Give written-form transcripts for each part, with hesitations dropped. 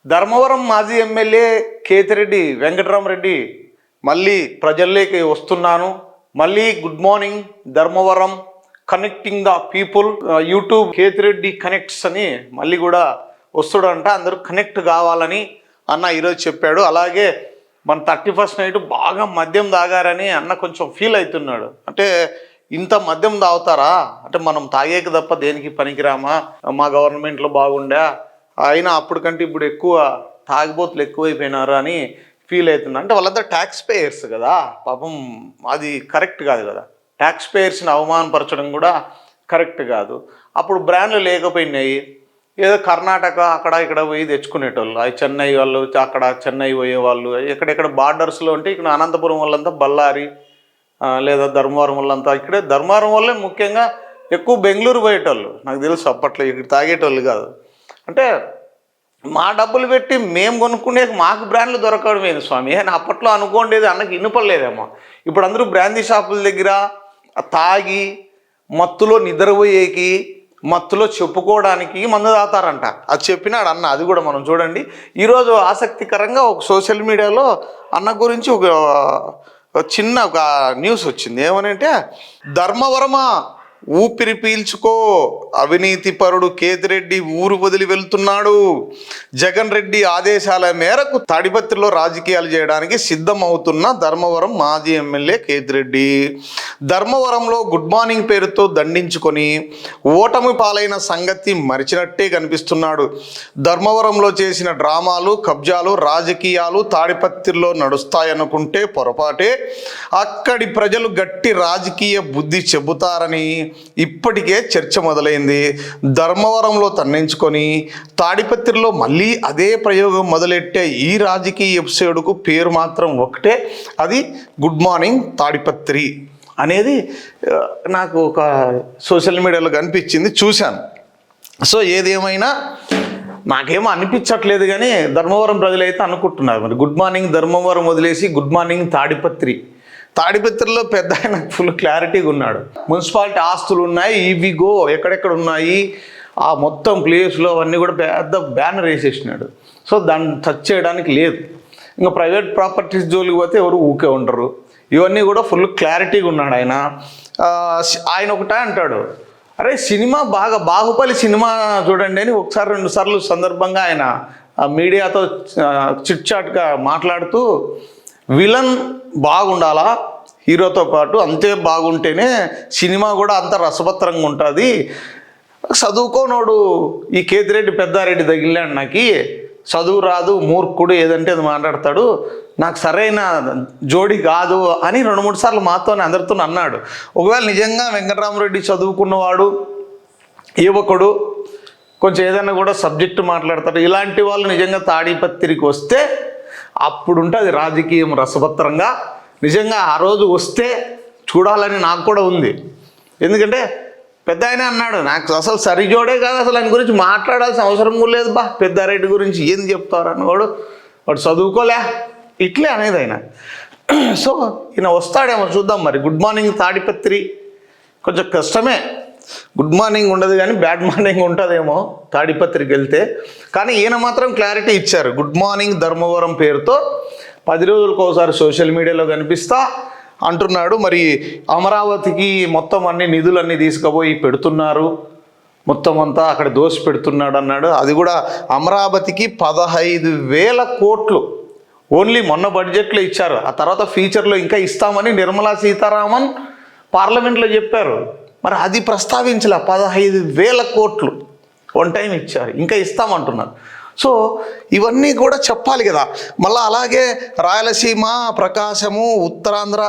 ధర్మవరం మాజీ ఎమ్మెల్యే కేతిరెడ్డి వెంకటరామరెడ్డి మళ్ళీ ప్రజల్లోకి వస్తున్నాను. మళ్ళీ good morning Dharmavaram connecting the people YouTube Kethireddy connects అని మళ్ళీ కూడా వస్తుడంట. అందరూ కనెక్ట్ కావాలని అన్న ఈరోజు చెప్పాడు. అలాగే మన 31st నైట్ బాగా మద్యం తాగారని అన్న కొంచెం ఫీల్ అవుతున్నాడు. అంటే ఇంత మద్యం తాగుతారా, అంటే మనం తాగేకి తప్ప దేనికి పనికిరామా, మా గవర్నమెంట్లో బాగుండా, అయినా అప్పుడు కంటే ఇప్పుడు ఎక్కువ తాగిబోతులు ఎక్కువైపోయినారు అని ఫీల్ అవుతున్నా. అంటే వాళ్ళంతా ట్యాక్స్ పేయర్స్ కదా, పాపం అది కరెక్ట్ కాదు కదా. ట్యాక్స్ పేయర్స్ని అవమానపరచడం కూడా కరెక్ట్ కాదు. అప్పుడు బ్రాండ్లు లేకపోయినాయి, ఏదో కర్ణాటక అక్కడ ఇక్కడ పోయి తెచ్చుకునేటోళ్ళు. అవి చెన్నై వాళ్ళు అక్కడ చెన్నై పోయేవాళ్ళు, ఎక్కడెక్కడ బార్డర్స్లో ఉంటే ఇక్కడ అనంతపురం వాళ్ళంతా బళ్ళారి లేదా ధర్మవరం వాళ్ళంతా ఇక్కడే. ధర్మవరం వాళ్ళే ముఖ్యంగా ఎక్కువ బెంగళూరు పోయేటోళ్ళు నాకు తెలుసు. అప్పట్లో ఇక్కడ తాగేటోళ్ళు కాదు. అంటే మా డబ్బులు పెట్టి మేము కొనుక్కునే మాకు బ్రాండ్లు దొరకడమేను స్వామి అని అప్పట్లో అనుకోండేది. అన్నకి ఇనుపలేదేమో. ఇప్పుడు అందరూ బ్రాందీ షాపుల దగ్గర తాగి మత్తులో నిద్రపోయేకి, మత్తులో చెప్పుకోవడానికి మందు తాగుతారంట. అది చెప్పినాడు అన్న. అది కూడా మనం చూడండి. ఈరోజు ఆసక్తికరంగా ఒక సోషల్ మీడియాలో అన్న గురించి ఒక చిన్న ఒక న్యూస్ వచ్చింది. ఏమనంటే, ధర్మవరమా ఊపిరి పీల్చుకో, అవినీతి పరుడు కేతిరెడ్డి ఊరు వదిలి వెళ్తున్నాడు. జగన్ రెడ్డి ఆదేశాల మేరకు తాడిపత్రిలో రాజకీయాలు చేయడానికి సిద్ధం అవుతున్న ధర్మవరం మాజీ ఎమ్మెల్యే కేతిరెడ్డి ధర్మవరంలో గుడ్ మార్నింగ్ పేరుతో దండించుకొని ఓటమి పాలైన సంగతి మరిచినట్టే కనిపిస్తున్నాడు. ధర్మవరంలో చేసిన డ్రామాలు, కబ్జాలు, రాజకీయాలు తాడిపత్రిలో నడుస్తాయనుకుంటే పొరపాటే. అక్కడి ప్రజలు గట్టి రాజకీయ బుద్ధి చెబుతారని ఇప్పటికే చర్చ మొదలైంది. ధర్మవరంలో తన్నించుకొని తాడిపత్రిలో మళ్ళీ అదే ప్రయోగం మొదలెట్టే ఈ రాజకీయ ఎపిసోడ్కు పేరు మాత్రం ఒకటే, అది గుడ్ మార్నింగ్ తాడిపత్రి అనేది నాకు ఒక సోషల్ మీడియాలో కనిపించింది, చూశాను. సో ఏదేమైనా నాకేమో అనిపించట్లేదు, కానీ ధర్మవరం ప్రజలైతే అనుకుంటున్నారు మరి గుడ్ మార్నింగ్ ధర్మవరం వదిలేసి గుడ్ మార్నింగ్ తాడిపత్రి. తాడిపత్రిలో పెద్ద ఆయన ఫుల్ క్లారిటీగా ఉన్నాడు. మున్సిపాలిటీ ఆస్తులు ఉన్నాయి, ఇవిగో ఎక్కడెక్కడ ఉన్నాయి, ఆ మొత్తం ప్లేస్లో అవన్నీ కూడా పెద్ద బ్యానర్ వేసేసినాడు. సో దాన్ని టచ్ చేయడానికి లేదు. ఇంకా ప్రైవేట్ ప్రాపర్టీస్ జోలికి పోతే ఎవరు ఊకే ఉండరు. ఇవన్నీ కూడా ఫుల్ క్లారిటీగా ఉన్నాడు ఆయన. ఆయన ఒకటే అంటాడు, అరే సినిమా బాగా బాహుబలి సినిమా చూడండి అని ఒకసారి 2 సార్లు సందర్భంగా ఆయన మీడియాతో చిట్ చాట్గా మాట్లాడుతూ, విలన్ బాగుండాలా హీరోతో పాటు, అంతే బాగుంటేనే సినిమా కూడా అంత రసవత్తరంగా ఉంటుంది. చదువుకోనోడు ఈ కేతిరెడ్డి పెద్దారెడ్డి తగిలినాడు, నాకు చదువు రాదు, మూర్ఖుడు, ఏదంటే అది మాట్లాడతాడు, నాకు సరైన జోడి కాదు అని 2-3 సార్లు మాతోనే అందరితో అన్నాడు. ఒకవేళ నిజంగా వెంకటరామరెడ్డి చదువుకున్నవాడు, యువకుడు, కొంచెం ఏదైనా కూడా సబ్జెక్టు మాట్లాడతాడు, ఇలాంటి వాళ్ళు నిజంగా తాడిపత్రికి వస్తే అప్పుడు ఉంటుంది రాజకీయం రసవత్తరంగా. నిజంగా ఆ రోజు వస్తే చూడాలని నాకు కూడా ఉంది. ఎందుకంటే పెద్ద ఆయన అన్నాడు, నాకు అసలు సరిజోడే కాదు, అసలు ఆయన గురించి మాట్లాడాల్సిన అవసరం కూడా లేదు. పెద్దారెడ్డి గురించి ఏం చెప్తారు అన్నవాడు, వాడు చదువుకోలే ఇట్లే అనేది ఆయన. సో ఈయన వస్తాడేమో చూద్దాం మరి. గుడ్ మార్నింగ్ తాడిపత్రి కొంచెం కష్టమే, గుడ్ మార్నింగ్ ఉండదు కానీ బ్యాడ్ మార్నింగ్ ఉంటుందేమో తాడిపత్రికి వెళ్తే. కానీ ఈయన మాత్రం క్లారిటీ ఇచ్చారు, గుడ్ మార్నింగ్ ధర్మవరం పేరుతో 10 రోజులకు ఒకసారి సోషల్ మీడియాలో కనిపిస్తా అంటున్నాడు. మరి అమరావతికి మొత్తం అన్ని నిధులన్నీ తీసుకుపోయి పెడుతున్నారు, మొత్తం అంతా అక్కడ దోసి పెడుతున్నాడు అన్నాడు. అది కూడా అమరావతికి 15,000 కోట్లు ఓన్లీ మొన్న బడ్జెట్లో ఇచ్చారు. ఆ తర్వాత ఫ్యూచర్లో ఇంకా ఇస్తామని నిర్మలా సీతారామన్ పార్లమెంట్లో చెప్పారు. మరి అది ప్రస్తావించలే. 15,000 కోట్లు వన్ టైం ఇచ్చారు, ఇంకా ఇస్తామంటున్నారు. సో ఇవన్నీ కూడా చెప్పాలి కదా. మళ్ళీ అలాగే రాయలసీమ, ప్రకాశము, ఉత్తరాంధ్ర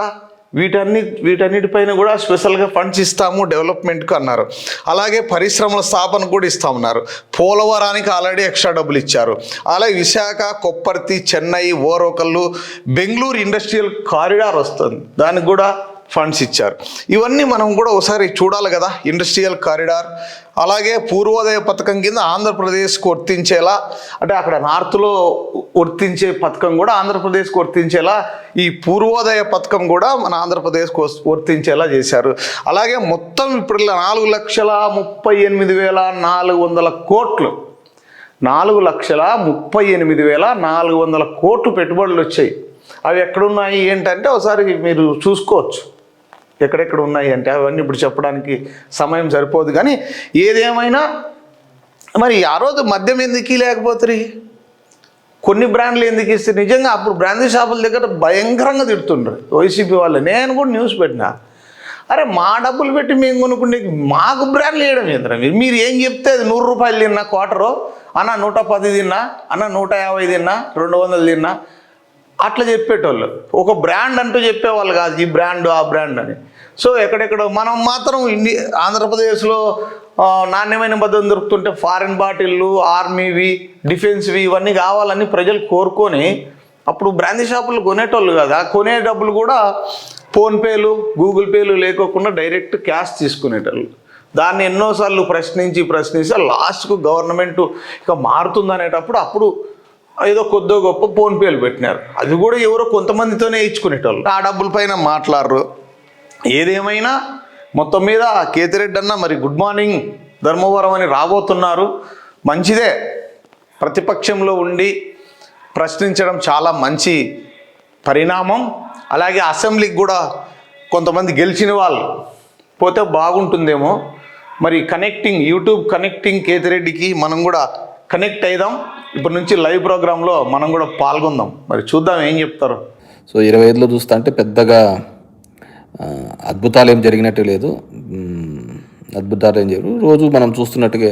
వీటన్నిటిపైన కూడా స్పెషల్గా ఫండ్స్ ఇస్తాము డెవలప్మెంట్కి అన్నారు. అలాగే పరిశ్రమల స్థాపన కూడా ఇస్తామన్నారు. పోలవరానికి ఆల్రెడీ ఎక్స్ట్రా డబ్బులు ఇచ్చారు. అలాగే విశాఖ, కొప్పర్తి, చెన్నై, ఓరోకల్లు, బెంగళూరు ఇండస్ట్రియల్ కారిడార్ వస్తుంది, దానికి కూడా ఫండ్స్ ఇచ్చారు. ఇవన్నీ మనం కూడా ఒకసారి చూడాలి కదా. ఇండస్ట్రియల్ కారిడార్, అలాగే పూర్వోదయ పథకం కింద ఆంధ్రప్రదేశ్కి వర్తించేలా, అంటే అక్కడ నార్త్లో వర్తించే పథకం కూడా ఆంధ్రప్రదేశ్కి వర్తించేలా ఈ పూర్వోదయ పథకం కూడా మన ఆంధ్రప్రదేశ్కి వర్తించేలా చేశారు. అలాగే మొత్తం ఇప్పుడు 4,38,400 కోట్లు 4,38,400 కోట్లు పెట్టుబడులు వచ్చాయి. అవి ఎక్కడున్నాయి ఏంటంటే ఒకసారి మీరు చూసుకోవచ్చు ఎక్కడెక్కడ ఉన్నాయి అంటే. అవన్నీ ఇప్పుడు చెప్పడానికి సమయం సరిపోదు. కానీ ఏదేమైనా మరి ఆ రోజు మద్యం ఎందుకు లేకపోతే కొన్ని బ్రాండ్లు ఎందుకు ఇస్తే నిజంగా అప్పుడు బ్రాందీ షాపుల దగ్గర భయంకరంగా తిడుతుండ్రు వైసీపీ వాళ్ళు. నేను కూడా న్యూస్ పెట్టినా, అరే మా డబ్బులు పెట్టి మేము కొనుక్కుంటే మాకు బ్రాండ్లు వేయడం ఏంటరా మీరు ఏం చెప్తే అది 100 రూపాయలు తిన్నా క్వార్టరు, అన్న 110 తిన్నా, అన్న 150 తిన్నా, 200 తిన్నా, అట్లా చెప్పేటోళ్ళు. ఒక బ్రాండ్ అంటూ చెప్పేవాళ్ళు కాదు, ఈ బ్రాండ్ ఆ బ్రాండ్ అని. సో ఎక్కడెక్కడ మనం మాత్రం ఆంధ్రప్రదేశ్లో నాణ్యమైన మద్యం దొరుకుతుంటే ఫారిన్ బాటిళ్ళు, ఆర్మీవి, డిఫెన్స్వి ఇవన్నీ కావాలని ప్రజలు కోరుకొని అప్పుడు బ్రాందీ షాపులు కొనేటోళ్ళు కదా. కొనే డబ్బులు కూడా ఫోన్పేలు, గూగుల్ పేలు లేకోకుండా డైరెక్ట్ క్యాష్ తీసుకునేటోళ్ళు. దాన్ని ఎన్నోసార్లు ప్రశ్నించి లాస్ట్కు గవర్నమెంట్ ఇక మారుతుందనేటప్పుడు అప్పుడు ఏదో కొద్దో గొప్ప ఫోన్పేలు పెట్టినారు. అది కూడా ఎవరో కొంతమందితోనే ఇచ్చుకునేటోళ్ళు. ఆ డబ్బుల పైన మాట్లాడరు. ఏదేమైనా మొత్తం మీద కేతిరెడ్డి అన్న మరి గుడ్ మార్నింగ్ ధర్మవరం అని రాబోతున్నారు. మంచిదే, ప్రతిపక్షంలో ఉండి ప్రశ్నించడం చాలా మంచి పరిణామం. అలాగే అసెంబ్లీకి కూడా కొంతమంది గెలిచిన వాళ్ళు పోతే బాగుంటుందేమో. మరి యూట్యూబ్ కనెక్టింగ్ కేతిరెడ్డికి మనం కూడా కనెక్ట్ అయిదాం. ఇప్పటి నుంచి లైవ్ ప్రోగ్రాంలో మనం కూడా పాల్గొందాం. మరి చూద్దాం ఏం చెప్తారు. సో 25లో చూస్తా అంటే పెద్దగా అద్భుతాలు ఏం జరిగినట్టు లేదు. అద్భుతాలు ఏం చేయరు. రోజు మనం చూస్తున్నట్టుగా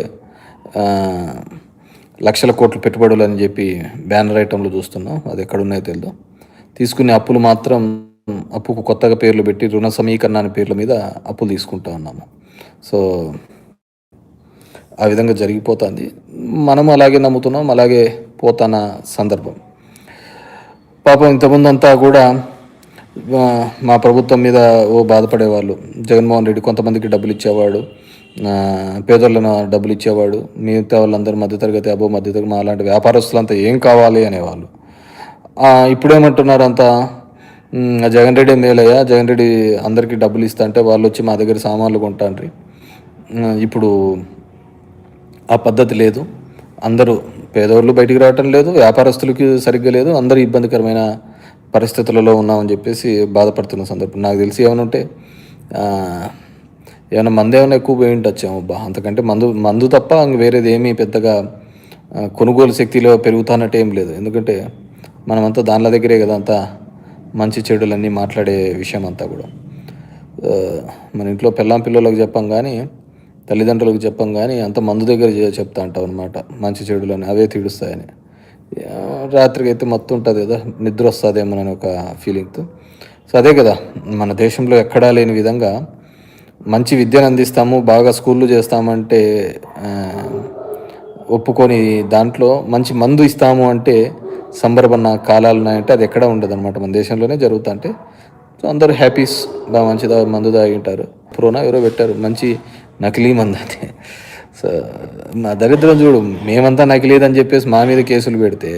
లక్షల కోట్ల పెట్టుబడులు అని చెప్పి బ్యానర్ ఐటంలో చూస్తున్నాం. అది ఎక్కడున్నాయో తెలియదు. తీసుకునే అప్పులు మాత్రం అప్పుకు కొత్తగా పేర్లు పెట్టి రుణ సమీకరణ అనే పేర్ల మీద అప్పులు తీసుకుంటా ఉన్నాము. సో ఆ విధంగా జరిగిపోతుంది. మనం అలాగే నమ్ముతున్నాం, అలాగే పోతున్న సందర్భం. పాపం ఇంతకుముందు అంతా కూడా మా ప్రభుత్వం మీద బాధపడేవాళ్ళు. జగన్మోహన్ రెడ్డి కొంతమందికి డబ్బులు ఇచ్చేవాడు, పేదోళ్ళను డబ్బులు ఇచ్చేవాడు, మిగతా వాళ్ళందరూ మధ్యతరగతి మధ్యతరగతి మా అలాంటి వ్యాపారస్తులంతా ఏం కావాలి అనేవాళ్ళు. ఇప్పుడేమంటున్నారు అంతా జగన్ రెడ్డి మేలయ్యా, జగన్ రెడ్డి అందరికీ డబ్బులు ఇస్తా అంటే వాళ్ళు వచ్చి మా దగ్గర సామాన్లు కొంటాండ్రి. ఇప్పుడు ఆ పద్ధతి లేదు. అందరూ పేదవాళ్ళు బయటికి రావటం లేదు, వ్యాపారస్తులకి సరిగ్గా లేదు, అందరూ ఇబ్బందికరమైన పరిస్థితులలో ఉన్నామని చెప్పేసి బాధపడుతున్న సందర్భం. నాకు తెలిసి ఏమైనా ఉంటే ఏమైనా మందు ఏమైనా ఎక్కువ పోయి ఉండొచ్చాము. అంతకంటే మందు తప్ప వేరేది ఏమీ పెద్దగా కొనుగోలు శక్తిలో పెరుగుతున్నట్టు ఏం లేదు. ఎందుకంటే మనమంతా దానిల దగ్గరే కదా అంతా మంచి చెడులన్నీ మాట్లాడే విషయం అంతా కూడా. మన ఇంట్లో పిల్లలకు చెప్పాం కానీ, తల్లిదండ్రులకు చెప్పాం కానీ అంత మందు దగ్గర చెప్తా అంటాం అనమాట మంచి చెడులని, అవే తీడుస్తాయని. రాత్రికి అయితే మొత్తం ఉంటుంది కదా, నిద్ర వస్తుందేమోనని ఒక ఫీలింగ్తో. సో అదే కదా మన దేశంలో ఎక్కడా లేని విధంగా మంచి విద్యను అందిస్తాము, బాగా స్కూళ్ళు చేస్తామంటే ఒప్పుకొని దాంట్లో మంచి మందు ఇస్తాము అంటే సంబరపడిన కాలాలు ఉన్నాయంటే అది ఎక్కడ ఉండదు అనమాట. మన దేశంలోనే జరుగుతా అంటే సో అందరూ హ్యాపీస్, బాగా మంచిదా మందు తాగి ఉంటారు. ప్రోనా ఎవరో పెట్టారు మంచి నకిలీ మందు అది. సో మా దరిద్రం చూడు, మేమంతా నకిలీదని చెప్పేసి మా మీద కేసులు పెడితే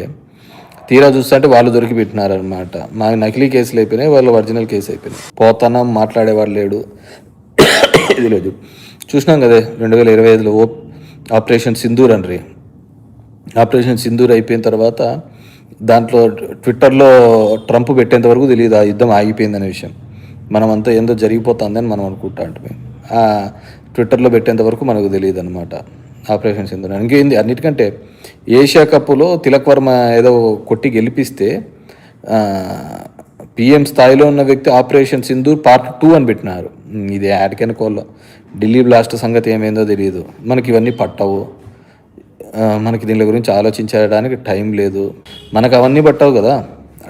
తీరా చూస్తుంటే వాళ్ళు దొరికి పెట్టినారనమాట. మా నకిలీ కేసులు అయిపోయినాయి, వాళ్ళు ఒరిజినల్ కేసు అయిపోయినాయి. పోతానం మాట్లాడేవాడు లేడు. ఇది లేదు. చూసినాం కదా 2025లో ఆపరేషన్ సింధూర్ అండ్రి. ఆపరేషన్ సింధూర్ అయిపోయిన తర్వాత దాంట్లో ట్విట్టర్లో ట్రంప్ పెట్టేంత వరకు తెలియదు ఆ యుద్ధం ఆగిపోయిందనే విషయం. మనమంతా ఏందో జరిగిపోతుందని మనం అనుకుంటా అంటే ఆ ట్విట్టర్లో పెట్టేంత వరకు మనకు తెలియదు అనమాట ఆపరేషన్ సింధూర్. ఇంకేంది అన్నిటికంటే ఏషియా కప్లో తిలక్ వర్మ ఏదో కొట్టి గెలిపిస్తే పిఎం స్థాయిలో ఉన్న వ్యక్తి ఆపరేషన్ సింధూర్ పార్ట్ 2 అని పెట్టినారు. ఇది యాడ్కెనుకోలో ఢిల్లీ బ్లాస్ట్ సంగతి ఏమైందో తెలియదు. మనకి ఇవన్నీ పట్టవు, మనకి దీని గురించి ఆలోచించడానికి టైం లేదు, మనకు అవన్నీ పట్టవు కదా.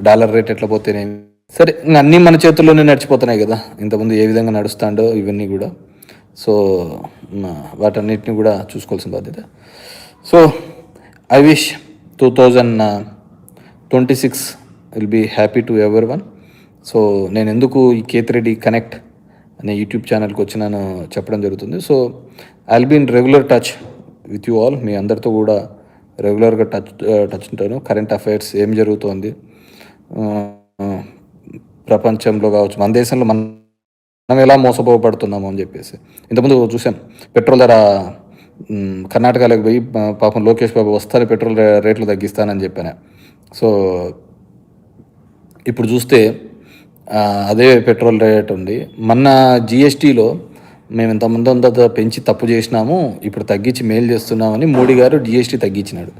డాలర్ రేట్ ఎట్లా పోతేనేమి సరే, అన్నీ మన చేతుల్లోనే నడిచిపోతున్నాయి కదా. ఇంతకుముందు ఏ విధంగా నడుస్తాడో ఇవన్నీ కూడా. సో వాటన్నిటిని కూడా చూసుకోవాల్సిన బాధ్యత. So I wish 2026 will be happy to everyone. So నేను ఎందుకు ఈ కేతిరెడ్డి కనెక్ట్ అనే యూట్యూబ్ ఛానల్కి వచ్చినాను చెప్పడం జరుగుతుంది. So I will be in regular touch with you all. మీ అందరితో కూడా రెగ్యులర్గా టచ్ ఉంటాను. కరెంట్ అఫైర్స్ ఏం జరుగుతోంది ప్రపంచంలో కావచ్చు, మన దేశంలో మనం ఎలా మోసపోబడుతున్నాము అని చెప్పేసి. ఇంతకుముందు చూసాం పెట్రోల్ ధర కర్ణాటకలోకి పోయి పాపం లోకేష్ బాబు వస్తానే పెట్రోల్ రేట్లు తగ్గిస్తానని చెప్పాను. సో ఇప్పుడు చూస్తే అదే పెట్రోల్ రేట్ ఉంది. మొన్న జిఎస్టీలో మేము ఇంతకుముందు అంత పెంచి తప్పు చేసినాము, ఇప్పుడు తగ్గించి మేలు చేస్తున్నామని మోడీ గారు జిఎస్టీ తగ్గించినాడు.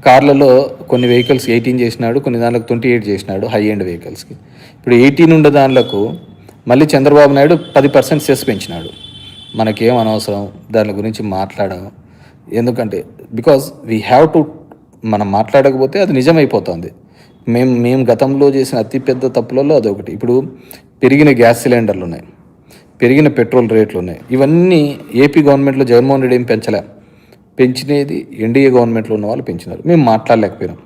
కార్లలో కొన్ని వెహికల్స్ 18 చేసినాడు, కొన్ని దాంట్లకు 28 చేసినాడు హై ఎండ్ వెహికల్స్కి. ఇప్పుడు 18 ఉండే దాంట్లకు మళ్ళీ చంద్రబాబు నాయుడు 10% సెస్ పెంచినాడు. మనకేం అనవసరం దాని గురించి మాట్లాడము, ఎందుకంటే బికాజ్ వీ హ్యావ్ టు, మనం మాట్లాడకపోతే అది నిజమైపోతుంది. మేము గతంలో చేసిన అతిపెద్ద తప్పులలో అదొకటి. ఇప్పుడు పెరిగిన గ్యాస్ సిలిండర్లు ఉన్నాయి, పెరిగిన పెట్రోల్ రేట్లు ఉన్నాయి. ఇవన్నీ ఏపీ గవర్నమెంట్లో జగన్మోహన్ రెడ్డి ఏం పెంచలే, పెంచినది ఎన్డీఏ గవర్నమెంట్లో ఉన్న వాళ్ళు పెంచినారు. మేము మాట్లాడలేకపోయినాం.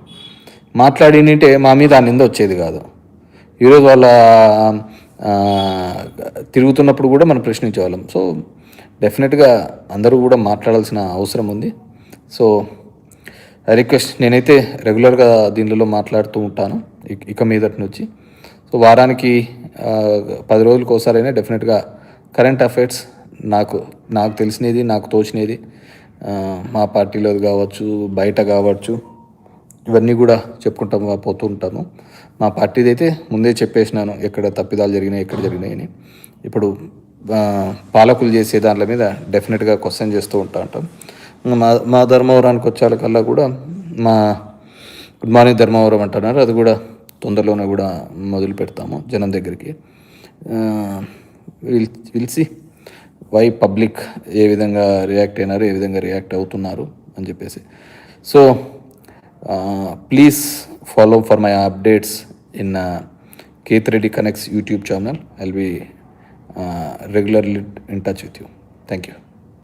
మాట్లాడినంటే మా మీద ఆ నింద వచ్చేది కాదు. ఈరోజు వాళ్ళ తిరుగుతున్నప్పుడు కూడా మనం ప్రశ్నించేవాళ్ళం. సో డెఫినెట్గా అందరూ కూడా మాట్లాడాల్సిన అవసరం ఉంది. సో రిక్వెస్ట్, నేనైతే రెగ్యులర్గా దీనిలో మాట్లాడుతూ ఉంటాను ఇక మీదటి నుంచి. సో వారానికి 10 రోజులకు ఒకసారైనా డెఫినెట్గా కరెంట్ అఫైర్స్ నాకు తెలిసినది, నాకు తోచినది, మా పార్టీలో కావచ్చు, బయట కావచ్చు, ఇవన్నీ కూడా చెప్పుకుంటా పోతూ ఉంటాను. మా పార్టీది అయితే ముందే చెప్పేసినాను ఎక్కడ తప్పిదాలు జరిగినాయి, ఎక్కడ జరిగినాయని. ఇప్పుడు పాలకులు చేసే దాంట్ల మీద డెఫినెట్గా క్వశ్చన్ చేస్తూ ఉంటాం. మా ధర్మవరానికి వచ్చేకల్లా కూడా మా గుడ్ మార్నింగ్ ధర్మవరం అంటున్నారు, అది కూడా తొందరలోనే కూడా మొదలు పెడతాము జనం దగ్గరికి. విల్సి వై పబ్లిక్ ఏ విధంగా రియాక్ట్ అయినారు, ఏ విధంగా రియాక్ట్ అవుతున్నారు అని చెప్పేసి. So please follow for my updates in Keith Reddy Connects YouTube channel. I'll be regularly in touch with you. Thank you.